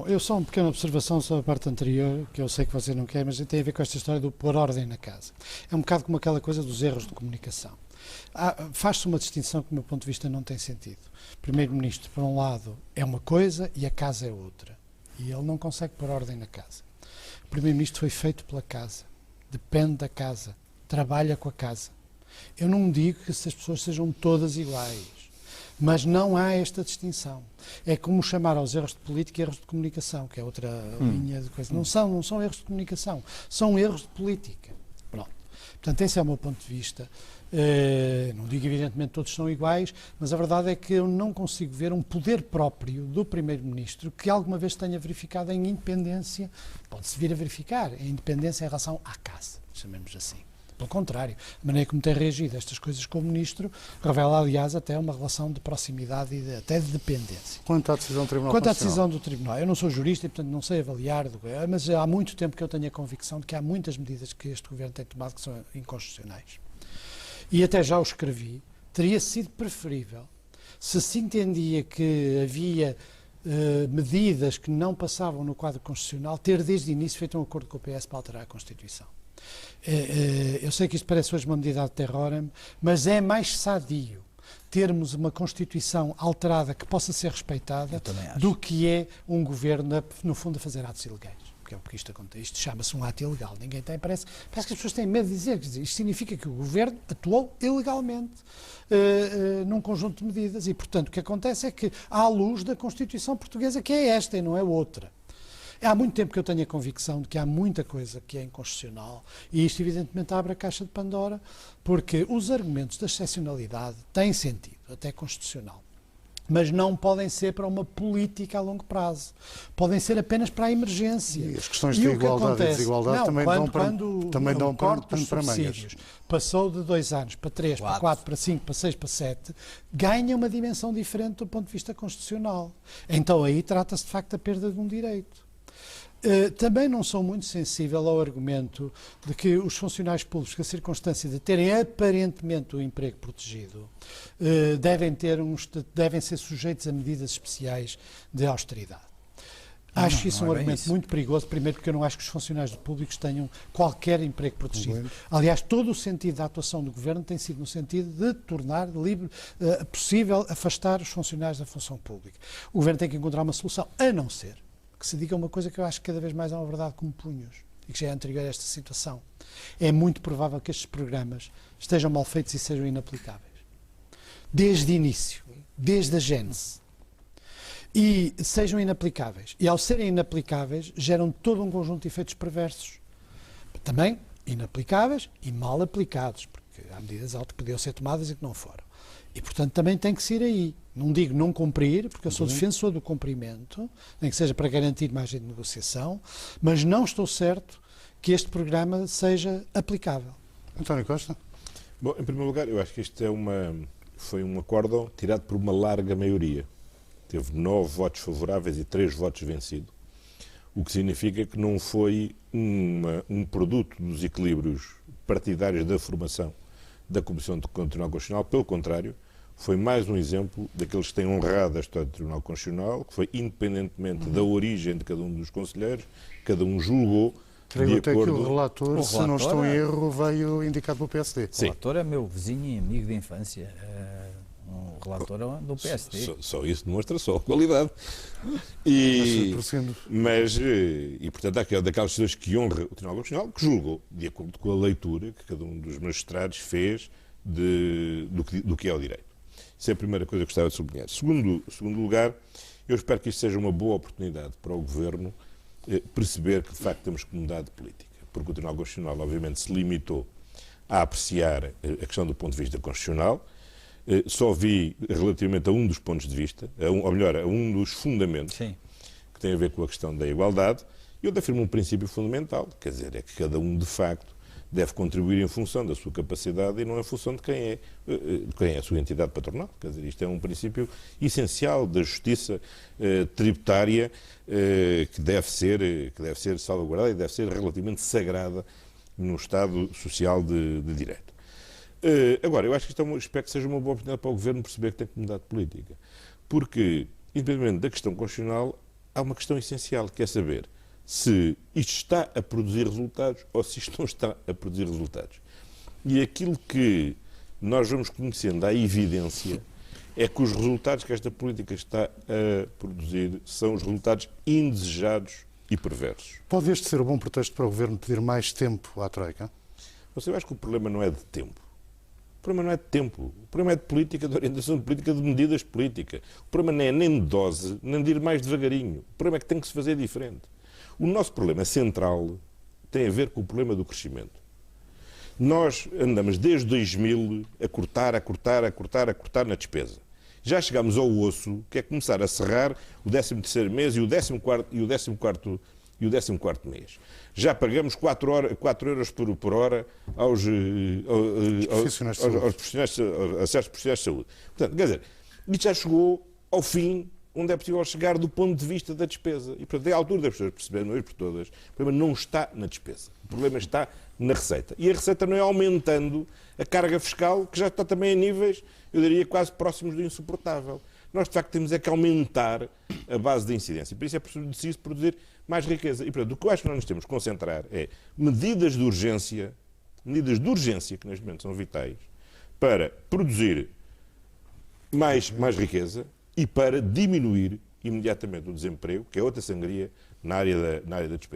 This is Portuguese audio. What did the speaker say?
eu só uma pequena observação sobre a parte anterior, que eu sei que você não quer, mas tem a ver com esta história do pôr ordem na casa. É um bocado como aquela coisa dos erros de comunicação. Faz-se uma distinção que, do meu ponto de vista, não tem sentido. O Primeiro-Ministro, por um lado, é uma coisa e a casa é outra. E ele não consegue pôr ordem na casa. O Primeiro-Ministro foi feito pela casa, depende da casa, trabalha com a casa. Eu não digo que essas pessoas sejam todas iguais, mas não há esta distinção. É como chamar aos erros de política erros de comunicação, que é outra linha de coisa. Não são erros de comunicação, são erros de política. Pronto. Portanto, esse é o meu ponto de vista. Não digo, evidentemente, todos são iguais, mas a verdade é que eu não consigo ver um poder próprio do Primeiro-Ministro que alguma vez tenha verificado em independência, pode-se vir a verificar, em independência em relação à casa, chamemos assim. Pelo contrário, a maneira como tem reagido a estas coisas com o Ministro revela, aliás, até uma relação de proximidade e até de dependência. Quanto à decisão do Tribunal Quanto à Constitucional? decisão do Tribunal, eu não sou jurista e, portanto, não sei avaliar, mas há muito tempo que eu tenho a convicção de que há muitas medidas que este Governo tem tomado que são inconstitucionais. E até já o escrevi, teria sido preferível, se se entendia que havia medidas que não passavam no quadro constitucional, ter desde o início feito um acordo com o PS para alterar a Constituição. Eu sei que isto parece hoje uma medida ad terrorem, mas é mais sadio termos uma Constituição alterada que possa ser respeitada do que é um Governo, no fundo, a fazer atos ilegais. Porque é o que isto acontece. Isto chama-se um ato ilegal. Ninguém tem, parece que as pessoas têm medo de dizer. Isto significa que o Governo atuou ilegalmente num conjunto de medidas e, portanto, o que acontece é que, à luz da Constituição portuguesa, que é esta e não é outra. Há muito tempo que eu tenho a convicção de que há muita coisa que é inconstitucional e isto, evidentemente, abre a caixa de Pandora, porque os argumentos da excepcionalidade têm sentido, até constitucional. Mas não podem ser para uma política a longo prazo. Podem ser apenas para a emergência. E as questões de igualdade e desigualdade também dão para mangas. Passou de 2 anos para 3, para 4, para 5, para 6, para 7, ganha uma dimensão diferente do ponto de vista constitucional. Então aí trata-se de facto da perda de um direito. Também não sou muito sensível ao argumento de que os funcionários públicos, que a circunstância de terem aparentemente o emprego protegido, devem ser sujeitos a medidas especiais de austeridade. Acho isso um argumento muito perigoso, primeiro porque eu não acho que os funcionários públicos tenham qualquer emprego protegido. Aliás, todo o sentido da atuação do Governo tem sido no sentido de tornar possível afastar os funcionários da função pública. O Governo tem que encontrar uma solução, a não ser que se diga uma coisa que eu acho que cada vez mais é uma verdade como punhos e que já é anterior a esta situação. É muito provável que estes programas estejam mal feitos e sejam inaplicáveis. Desde o início, desde a gênese. E sejam inaplicáveis. E ao serem inaplicáveis, geram todo um conjunto de efeitos perversos. Também inaplicáveis e mal aplicados, porque há medidas que podiam ser tomadas e que não foram. E, portanto, também tem que ser aí. Não digo não cumprir, porque eu sou defensor do cumprimento, nem que seja para garantir margem de negociação, mas não estou certo que este programa seja aplicável. António Costa? Bom, em primeiro lugar, eu acho que isto foi um acórdão tirado por uma larga maioria. Teve 9 votos favoráveis e 3 votos vencidos, o que significa que não foi um produto dos equilíbrios partidários da formação da Comissão do Tribunal Constitucional, pelo contrário, foi mais um exemplo daqueles que têm honrado a história do Tribunal Constitucional, que foi, independentemente da origem de cada um dos conselheiros, cada um julgou Creio de até acordo... que o relator, se não estou em erro, veio indicado pelo PSD. O relator é meu vizinho e amigo de infância. Um relator do PSD. Só isso demonstra só a qualidade. Portanto, há daquelas pessoas que honra o Tribunal Constitucional, que julgou, de acordo com a leitura que cada um dos magistrados fez do que é o direito. Isso é a primeira coisa que gostava de sublinhar. Segundo lugar, eu espero que isto seja uma boa oportunidade para o Governo perceber que, de facto, temos que mudar de política. Porque o Tribunal Constitucional, obviamente, se limitou a apreciar a questão do ponto de vista constitucional. Só vi relativamente a um dos pontos de vista, a um dos fundamentos, Sim, que tem a ver com a questão da igualdade, e eu afirmo um princípio fundamental, quer dizer, é que cada um, de facto, deve contribuir em função da sua capacidade e não em função de quem é a sua entidade patronal. Quer dizer, isto é um princípio essencial da justiça tributária que deve ser salvaguardada e deve ser relativamente sagrada no Estado Social de Direito. Agora, eu acho que espero que seja uma boa oportunidade para o Governo perceber que tem que mudar de política. Porque, independentemente da questão constitucional, há uma questão essencial, que é saber se isto está a produzir resultados ou se isto não está a produzir resultados. E aquilo que nós vamos conhecendo à evidência é que os resultados que esta política está a produzir são os resultados indesejados e perversos. Pode este ser um bom pretexto para o Governo pedir mais tempo à Troika? Eu acho que o problema não é de tempo. O problema não é de tempo. O problema é de política, de orientação de política, de medidas de política. O problema não é nem de dose, nem de ir mais devagarinho. O problema é que tem que se fazer diferente. O nosso problema central tem a ver com o problema do crescimento. Nós andamos desde 2000 a cortar na despesa. Já chegámos ao osso, que é começar a serrar o 13º mês e o 14º mês. Já pagamos 4 euros por hora aos profissionais de saúde. Portanto, quer dizer, isto já chegou ao fim onde é possível chegar do ponto de vista da despesa. E, portanto, é a altura das pessoas perceberem, uma vez por todas, o problema não está na despesa. O problema está na receita. E a receita não é aumentando a carga fiscal, que já está também a níveis, eu diria, quase próximos do insuportável. Nós, de facto, temos é que aumentar a base de incidência. Por isso é preciso produzir mais riqueza. E, portanto, o que eu acho que nós nos temos que concentrar é medidas de urgência, que neste momento são vitais, para produzir mais riqueza e para diminuir imediatamente o desemprego, que é outra sangria na área da despesa.